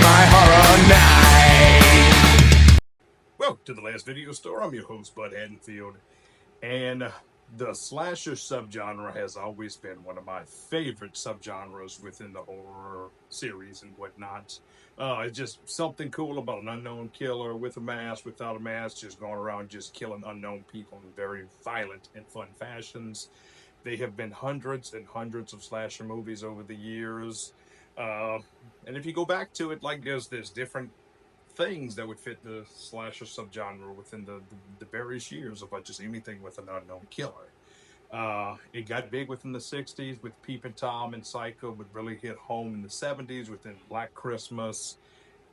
my horror night. Welcome to the Last Video Store. I'm your host, Bud Haddonfield. And the slasher subgenre has always been one of my favorite subgenres within the horror series and whatnot. It's just something cool about an unknown killer with a mask, without a mask, just going around just killing unknown people in very violent and fun fashions. There have been hundreds and hundreds of slasher movies over the years. Uh, and if you go back to it, like there's different things that would fit the slasher subgenre within the various years of like just anything with an unknown killer. It got big within the 60s with Peeping Tom and Psycho, but really hit home in the 70s within Black Christmas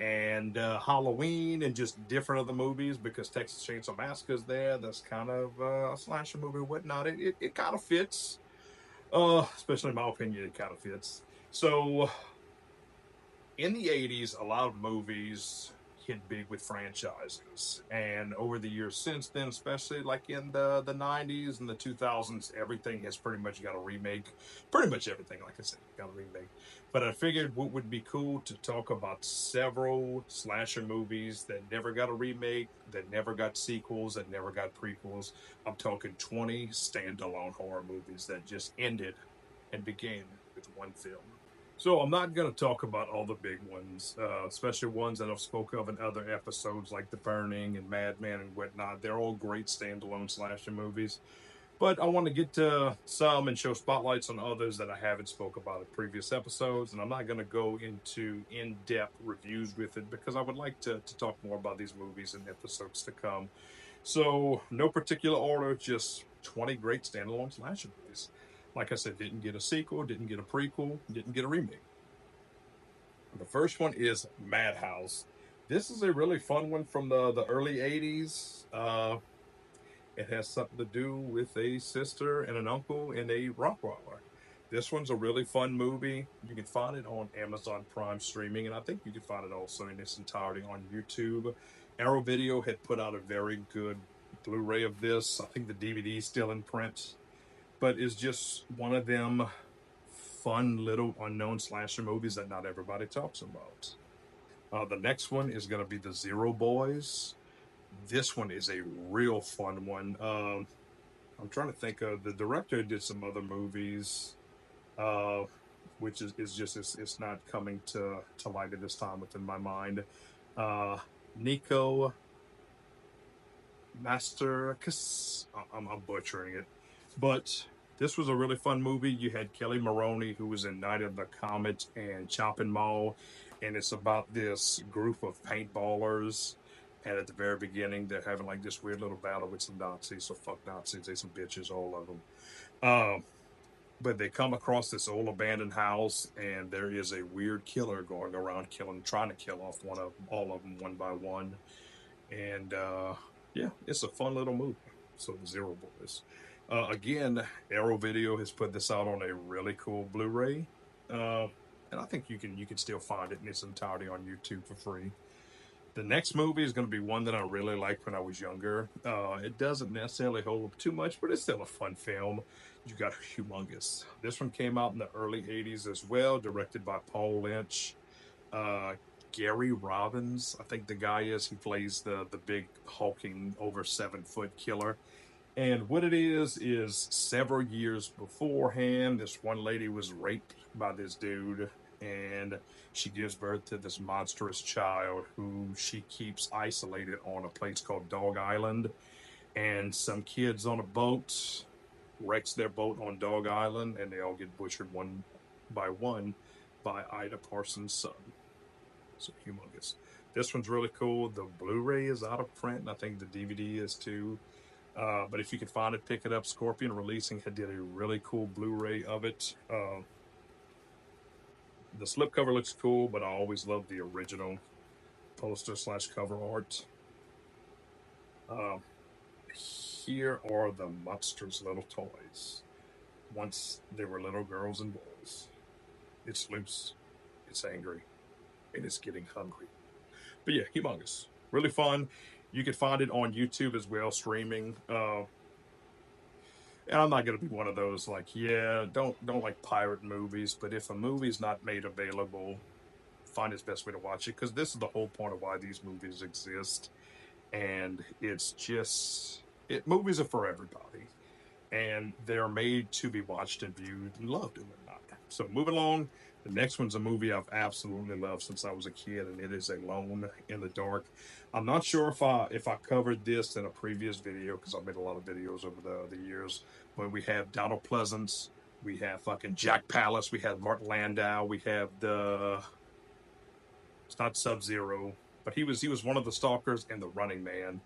and Halloween and just different other movies because Texas Chainsaw Massacre is there. That's kind of a slasher movie and whatnot. It kind of fits, especially in my opinion, it kind of fits. So in the 80s, a lot of movies hit big with franchises. And over the years since then, especially like in the 90s and the 2000s, everything has pretty much got a remake. Pretty much everything, like I said, got a remake. But I figured what would be cool to talk about several slasher movies that never got a remake, that never got sequels, that never got prequels. I'm talking 20 standalone horror movies that just ended and began with one film. So I'm not going to talk about all the big ones, especially ones that I've spoke of in other episodes like The Burning and Madman and whatnot. They're all great standalone slasher movies. But I want to get to some and show spotlights on others that I haven't spoke about in previous episodes. And I'm not going to go into in-depth reviews with it because I would like to talk more about these movies in episodes to come. So no particular order, just 20 great standalone slasher movies. Like I said, didn't get a sequel, didn't get a prequel, didn't get a remake. The first one is Madhouse. This is a really fun one from the early 80s. It has something to do with a sister and an uncle in a rock roller. This one's a really fun movie. You can find it on Amazon Prime streaming, and I think you can find it also in its entirety on YouTube. Arrow Video had put out a very good Blu-ray of this. I think the DVD is still in print, but it's just one of them fun little unknown slasher movies that not everybody talks about. The next one is going to be the Zero Boys. This one is a real fun one. I'm trying to think of the director did some other movies, uh, which is just it's not coming to light at this time within my mind. Uh, Nico Master, I'm butchering it, but this was a really fun movie. You had Kelly Maroney, who was in Night of the Comet and Chopping Mall, and it's about this group of paintballers. And at the very beginning, they're having like this weird little battle with some Nazis. So fuck Nazis, they some bitches, all of them. Um, but they come across this old abandoned house, and there is a weird killer going around trying to kill off all of them one by one. And yeah, it's a fun little movie. So the Zero Boys. Again, Arrow Video has put this out on a really cool Blu-ray, uh, and I think you can still find it in its entirety on YouTube for free. The next movie is going to be one that I really liked when I was younger. It doesn't necessarily hold up too much, but it's still a fun film. You got Humongous. This one came out in the early 80s as well, directed by Paul Lynch. Uh, Gary Robbins, I think the guy is. He plays the big hulking over 7 foot killer. And what it is several years beforehand, this one lady was raped by this dude, and she gives birth to this monstrous child who she keeps isolated on a place called Dog Island. And some kids on a boat wrecks their boat on Dog Island, and they all get butchered one by one by Ida Parsons' son. So Humongous. This one's really cool. The Blu-ray is out of print, and I think the DVD is too. But if you can find it, pick it up. Scorpion Releasing had did a really cool Blu-ray of it. The slipcover looks cool, but I always love the original poster slash cover art. Uh, Here are the monsters' little toys. Once they were little girls and boys. It's loose, it's angry, and it's getting hungry. But yeah, Humongous. Really fun. You can find it on YouTube as well, streaming. And I'm not gonna be one of those like, yeah, don't like pirate movies, but if a movie's not made available find his best way to watch it, because this is the whole point of why these movies exist. And it's just movies are for everybody, and they're made to be watched and viewed and loved and whatnot. So moving along, the next one's a movie I've absolutely loved since I was a kid, and it is Alone in the Dark. I'm not sure if I covered this in a previous video, because I've made a lot of videos over the years. When we have Donald Pleasance, we have fucking Jack Palance, we have Martin Landau, we have it's not Sub-Zero, but he was one of the stalkers in The Running Man.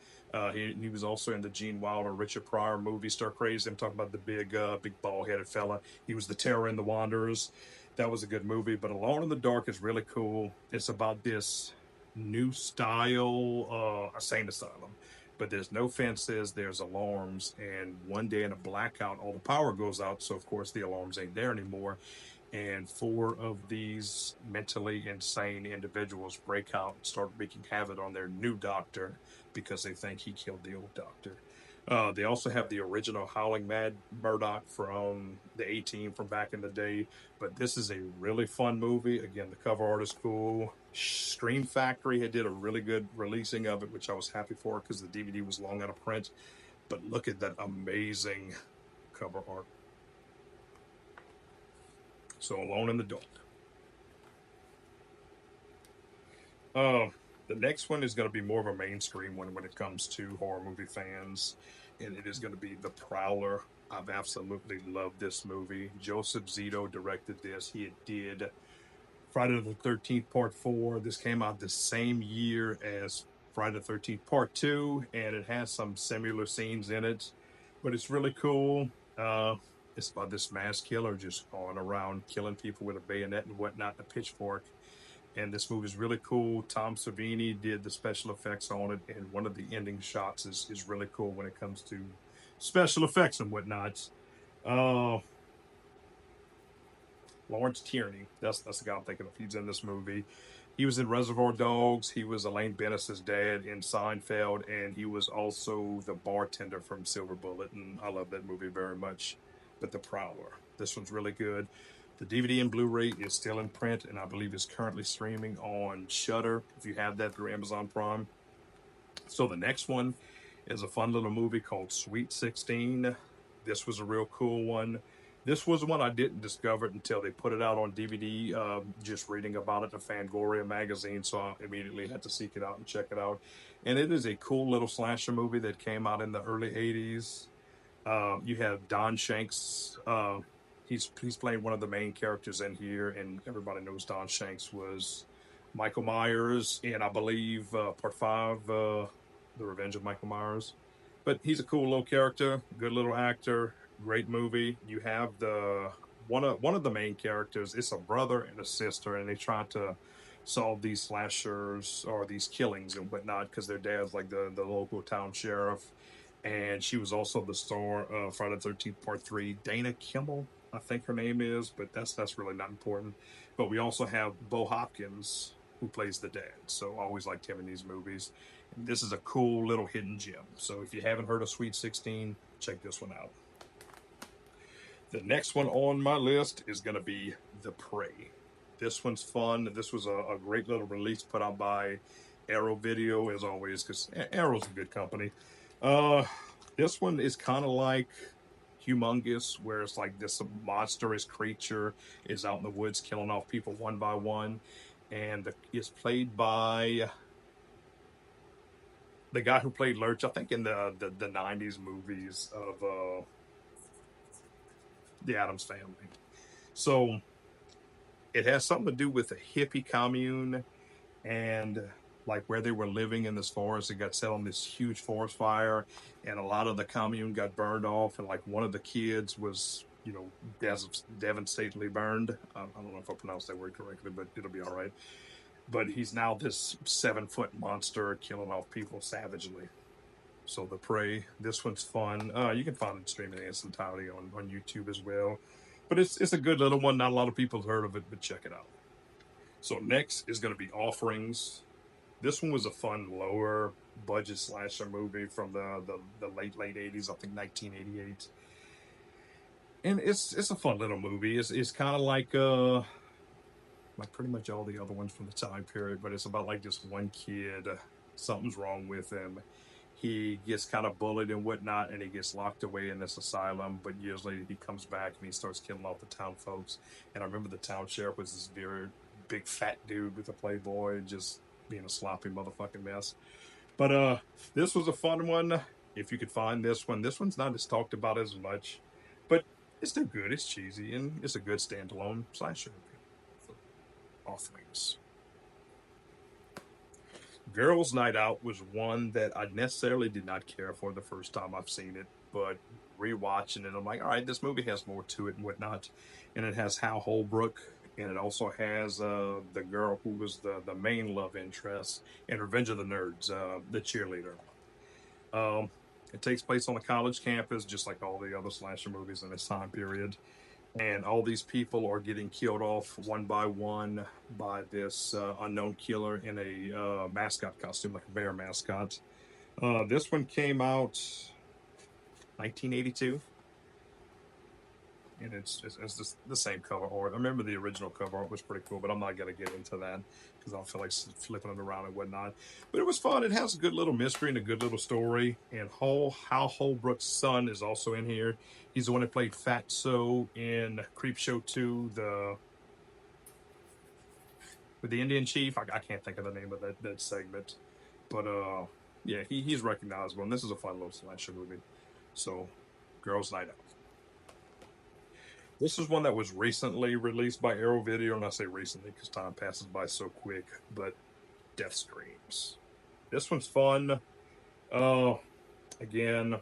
He was also in the Gene Wilder, Richard Pryor movie Stir Crazy. I'm talking about the big bald headed fella. He was the terror in The Wanderers. That was a good movie. But Alone in the Dark is really cool. It's about this new style insane asylum, but there's no fences, there's alarms, and one day in a blackout, all the power goes out. So of course the alarms ain't there anymore, and four of these mentally insane individuals break out and start wreaking havoc on their new doctor because they think he killed the old doctor. They also have the original Howling Mad Murdoch from the A-Team from back in the day. But this is a really fun movie. Again, the cover art is cool. Scream Factory had did a really good releasing of it, which I was happy for because the DVD was long out of print. But look at that amazing cover art. So Alone in the Dark. The next one is going to be more of a mainstream one when it comes to horror movie fans, and it is going to be The Prowler. I've absolutely loved this movie. Joseph Zito directed this. He did Friday the 13th Part 4. This came out the same year as Friday the 13th Part 2, and it has some similar scenes in it, but it's really cool. It's about this mass killer just going around killing people with a bayonet and whatnot, and a pitchfork. And this movie is really cool. Tom Savini did the special effects on it, and one of the ending shots is really cool when it comes to special effects and whatnot. Lawrence Tierney, that's the guy I'm thinking of. He's in this movie. He was in Reservoir Dogs. He was Elaine Bennis's dad in Seinfeld, and he was also the bartender from Silver Bullet, and I love that movie very much. But The Prowler, this one's really good. The DVD and Blu-ray is still in print, and I believe is currently streaming on Shudder, if you have that through Amazon Prime. So the next one is a fun little movie called Sweet 16. This was a real cool one. This was one I didn't discover until they put it out on DVD, just reading about it in Fangoria magazine, so I immediately had to seek it out and check it out. And it is a cool little slasher movie that came out in the early 80s. You have Don Shanks. He's playing one of the main characters in here, and everybody knows Don Shanks was Michael Myers in, I believe, Part 5, The Revenge of Michael Myers. But he's a cool little character, good little actor, great movie. You have one of the main characters. It's a brother and a sister, and they try to solve these slashers or these killings and whatnot because their dad's like the local town sheriff. And she was also the star of Friday the 13th Part 3. Dana Kimmel, I think her name is, but that's really not important. But we also have Bo Hopkins, who plays the dad. So I always liked him in these movies. And this is a cool little hidden gem. So if you haven't heard of Sweet 16, check this one out. The next one on my list is going to be The Prey. This one's fun. This was a great little release put out by Arrow Video, as always, because Arrow's a good company. This one is kind of like Humongous, where it's like this monstrous creature is out in the woods killing off people one by one, and it's played by the guy who played Lurch, I think, in the 90s movies of the Addams Family. So it has something to do with a hippie commune, and like where they were living in this forest. It got set on this huge forest fire, and a lot of the commune got burned off, and like one of the kids was, devastatingly burned. I don't know if I pronounced that word correctly, but it'll be all right. But he's now this 7-foot monster killing off people savagely. So The Prey, this one's fun. You can find it streaming in its entirety on YouTube as well. But it's a good little one. Not a lot of people have heard of it, but check it out. So next is going to be Offerings. This one was a fun, lower budget slasher movie from the late 80s, I think 1988. And it's a fun little movie. It's kind of like like pretty much all the other ones from the time period, but it's about like this one kid, something's wrong with him. He gets kind of bullied and whatnot, and he gets locked away in this asylum. But years later, he comes back and he starts killing off the town folks. And I remember the town sheriff was this very big fat dude with a Playboy, just being a sloppy motherfucking mess. But this was a fun one. If you could find this one's not as talked about as much, but it's still good. It's cheesy and it's a good standalone slasher for all things. Girls' Night Out was one that I necessarily did not care for the first time I've seen it, but rewatching it, I'm like, all right, this movie has more to it and whatnot. And it has Hal Holbrook, and it also has the girl who was the main love interest in Revenge of the Nerds, the cheerleader. Um, it takes place on a college campus, just like all the other slasher movies in this time period. And all these people are getting killed off one by one by this unknown killer in a mascot costume, like a bear mascot. This one came out 1982, and it's just the same cover art. I remember the original cover art was pretty cool, but I'm not gonna get into that because I don't feel like flipping it around and whatnot. But it was fun. It has a good little mystery and a good little story. And Hal Holbrook's son is also in here. He's the one that played Fatso in Creepshow 2, with the Indian chief. I can't think of the name of that segment, but yeah, he's recognizable. And this is a fun little slasher movie. So, Girls' Night Out. This is one that was recently released by Arrow Video, and I say recently because time passes by so quick, but Death Screams. This one's fun. Uh, Again,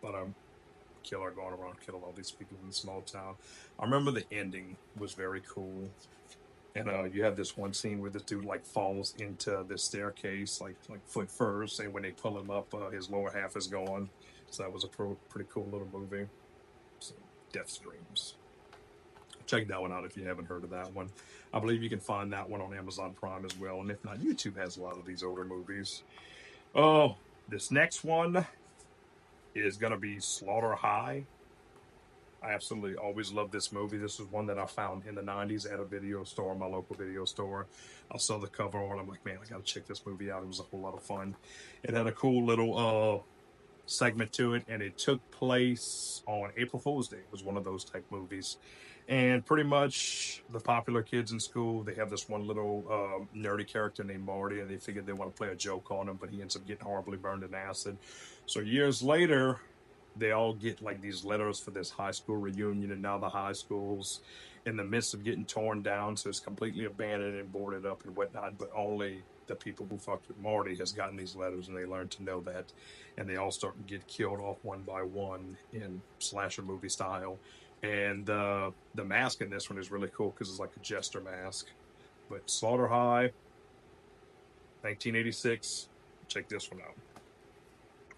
about a killer going around killing all these people in a small town. I remember the ending was very cool. And you have this one scene where this dude like falls into this staircase, like foot first, and when they pull him up, his lower half is gone. So that was a pretty cool little movie. So, Death Screams. Check that one out if you haven't heard of that one. I believe you can find that one on Amazon Prime as well, and if not, YouTube has a lot of these older movies. Oh, this next one is gonna be Slaughter High. I absolutely always loved this movie. This is one that I found in the 90s at a video store, my local video store. I saw the cover art. I'm like, man, I gotta check this movie out. It was a whole lot of fun. It had a cool little segment to it, and it took place on April Fool's Day. It was one of those type movies. And pretty much the popular kids in school, they have this one little nerdy character named Marty, and they figured they want to play a joke on him, but he ends up getting horribly burned in acid. So years later, they all get like these letters for this high school reunion, and now the high school's in the midst of getting torn down, so it's completely abandoned and boarded up and whatnot, but only the people who fucked with Marty has gotten these letters, and they learn to know that, and they all start to get killed off one by one in slasher movie style. And the mask in this one is really cool because it's like a jester mask. But Slaughter High, 1986, check this one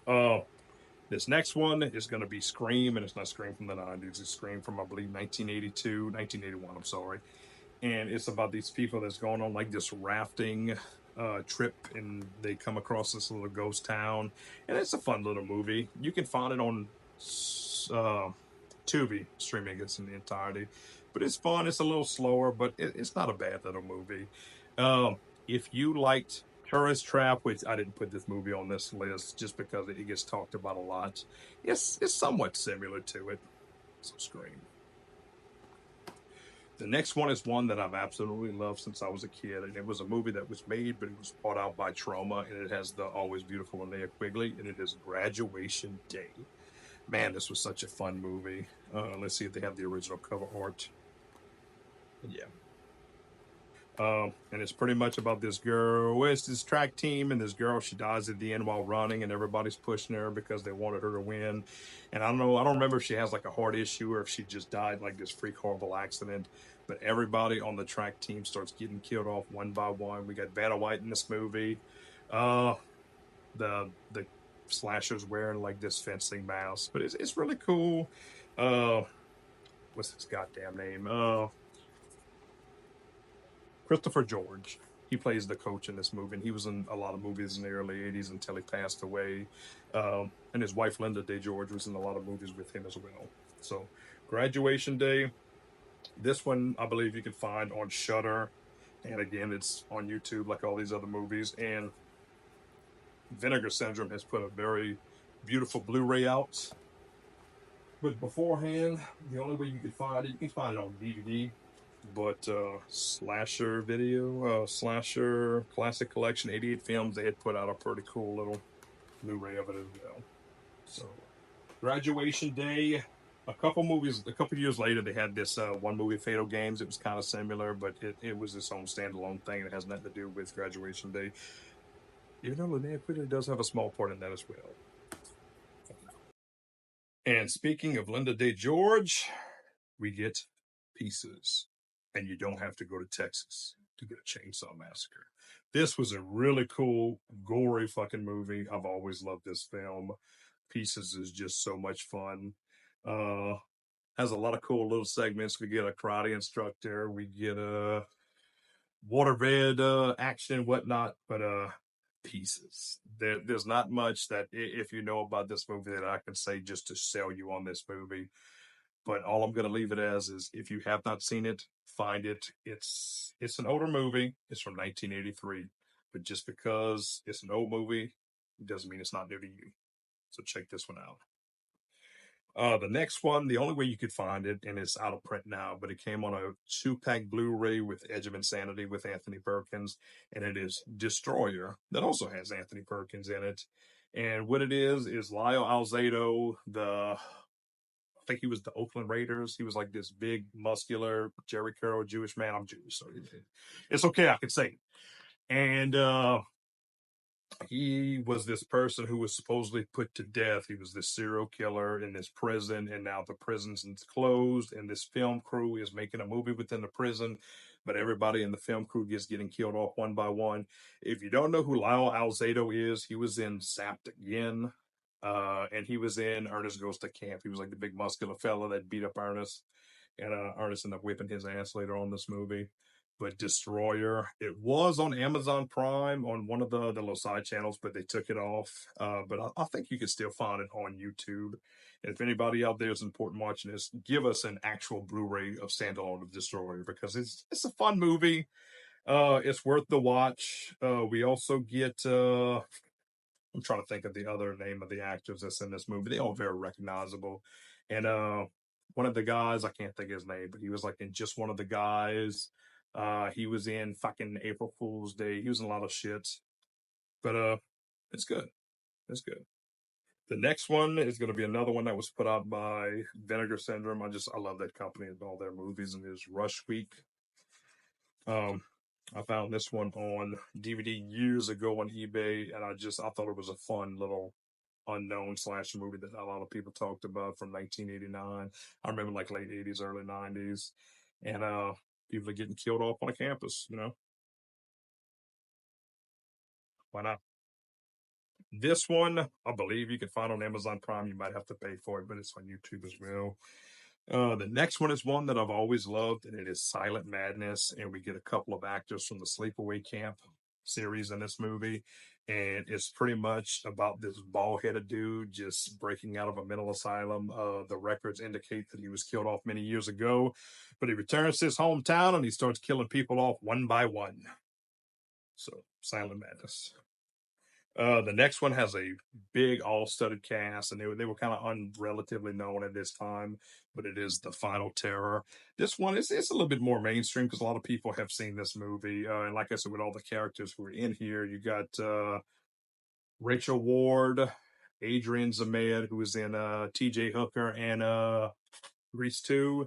out. This next one is going to be Scream, and it's not Scream from the 90s. It's Scream from, I believe, 1981, I'm sorry. And it's about these people that's going on like this rafting trip, and they come across this little ghost town. And it's a fun little movie. You can find it on Tubi, streaming it in the entirety. But it's fun. It's a little slower, but it's not a bad little movie. If you liked Tourist Trap, which I didn't put this movie on this list just because it gets talked about a lot, it's somewhat similar to it. So Scream. The next one is one that I've absolutely loved since I was a kid, and it was a movie that was made, but it was brought out by Troma, and it has the always beautiful Linnea Quigley, and it is Graduation Day. Man, this was such a fun movie. Let's see if they have the original cover art. Yeah. And it's pretty much about this girl. Well, it's this track team, and this girl, she dies at the end while running, and everybody's pushing her because they wanted her to win. And I don't remember if she has like a heart issue or if she just died like this freak horrible accident. But everybody on the track team starts getting killed off one by one. We got Vanna White in this movie. The slasher's wearing like this fencing mask, but it's really cool. What's his goddamn name? Christopher George. He plays the coach in this movie, and he was in a lot of movies in the early 80s until he passed away. And his wife, Linda Day George, was in a lot of movies with him as well. So, Graduation Day. This one, I believe you can find on Shudder. And again, it's on YouTube like all these other movies. And Vinegar Syndrome has put a very beautiful Blu-ray out. But beforehand, the only way you could find it, you can find it on DVD. But Slasher Video, Slasher Classic Collection, 88 Films, they had put out a pretty cool little Blu-ray of it as well. So, Graduation Day, a couple years later, they had this one movie, Fatal Games. It was kind of similar, but it was its own standalone thing. It has nothing to do with Graduation Day. Even though Linnea Quigley does have a small part in that as well. And speaking of Linda Day George, we get Pieces. And you don't have to go to Texas to get a Chainsaw Massacre. This was a really cool, gory fucking movie. I've always loved this film. Pieces is just so much fun. Has a lot of cool little segments. We get a karate instructor. We get a waterbed action and whatnot. But Pieces. There's not much that if you know about this movie that I can say just to sell you on this movie. But all I'm going to leave it as is if you have not seen it, find it. It's an older movie. It's from 1983. But just because it's an old movie doesn't mean it's not new to you. So check this one out. The next one, the only way you could find it, and it's out of print now, but it came on a 2-pack Blu-ray with Edge of Insanity with Anthony Perkins, and it is Destroyer that also has Anthony Perkins in it. And what it is Lyle Alzado, I think he was the Oakland Raiders. He was like this big, muscular Jerry Curl Jewish man. I'm Jewish, so it's okay. I can say it. And he was this person who was supposedly put to death. He was this serial killer in this prison, and now the prison's closed, and this film crew is making a movie within the prison, but everybody in the film crew gets getting killed off one by one. If you don't know who Lyle Alzado is, he was in Zapped Again. And he was in Ernest Goes to Camp. He was like the big muscular fella that beat up Ernest. And Ernest ended up whipping his ass later on in this movie. But Destroyer, it was on Amazon Prime on one of the little side channels, but they took it off. But I think you can still find it on YouTube. And if anybody out there is important watching this, give us an actual Blu-ray of standalone of Destroyer because it's a fun movie. It's worth the watch. We also get I'm trying to think of the other name of the actors that's in this movie. They all very recognizable. And one of the guys, I can't think of his name, but he was like in Just One of the Guys. He was in fucking April Fool's Day. He was in a lot of shit. But it's good. It's good. The next one is going to be another one that was put out by Vinegar Syndrome. I love that company and all their movies, and is Rush Week. I found this one on DVD years ago on eBay, and I thought it was a fun little unknown slasher movie that a lot of people talked about from 1989. I remember like late 80s, early 90s, and people are getting killed off on a campus. Why not? This one, I believe you can find on Amazon Prime. You might have to pay for it, but it's on YouTube as well. The next one is one that I've always loved, and it is Silent Madness. And we get a couple of actors from the Sleepaway Camp series in this movie. And it's pretty much about this bald-headed dude just breaking out of a mental asylum. The records indicate that he was killed off many years ago, but he returns to his hometown and he starts killing people off one by one. So, Silent Madness. The next one has a big all-studded cast, and they were kind of relatively known at this time, but it is The Final Terror. This one is it's a little bit more mainstream because a lot of people have seen this movie. And like I said, with all the characters who are in here, you got Rachel Ward, Adrian Zamed, who is in T.J. Hooker and Grease 2.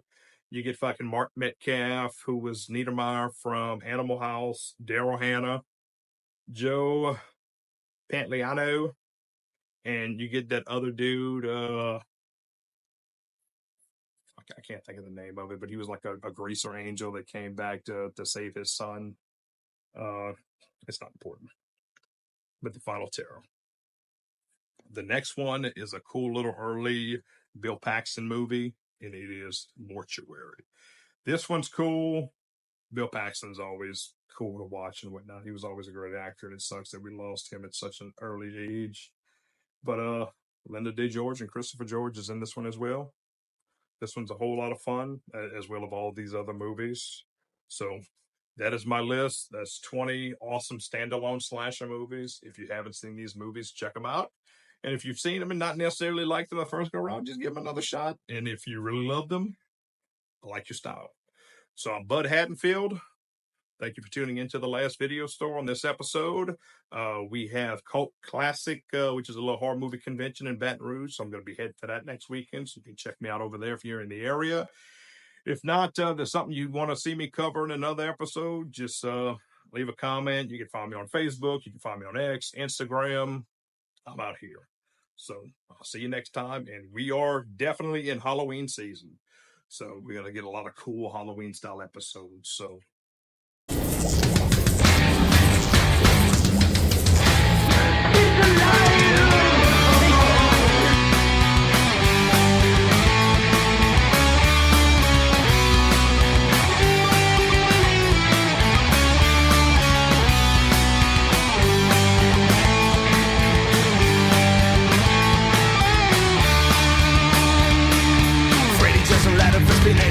You get fucking Mark Metcalf, who was Niedermeyer from Animal House, Daryl Hannah, Joe Pantoliano, and you get that other dude. I can't think of the name of it, but he was like a greaser angel that came back to save his son. It's not important. But The Final Terror. The next one is a cool little early Bill Paxton movie, and it is Mortuary. This one's cool. Bill Paxton's always cool to watch and whatnot. He was always a great actor, and it sucks that we lost him at such an early age. But Linda Day George and Christopher George is in this one as well. This one's a whole lot of fun, as well as all these other movies. So that is my list. That's 20 awesome standalone slasher movies. If you haven't seen these movies, check them out. And if you've seen them and not necessarily liked them the first go around, just give them another shot. And if you really love them, I like your style. So I'm Bud Haddonfield. Thank you for tuning into the last video store on this episode. We have Cult Classic, which is a little horror movie convention in Baton Rouge. So I'm going to be heading to that next weekend. So you can check me out over there if you're in the area. If not, there's something you want to see me cover in another episode, just leave a comment. You can find me on Facebook. You can find me on X, Instagram. I'm out here. So I'll see you next time. And we are definitely in Halloween season. So we're going to get a lot of cool Halloween style episodes. So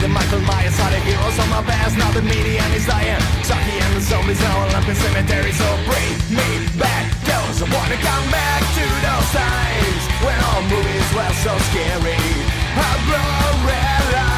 Michael Myers are the heroes of my past. Now the media is dying. Chucky and the zombies now all up in cemetery. So bring me back those. I wanna come back to those times when all movies were so scary. I blow red light.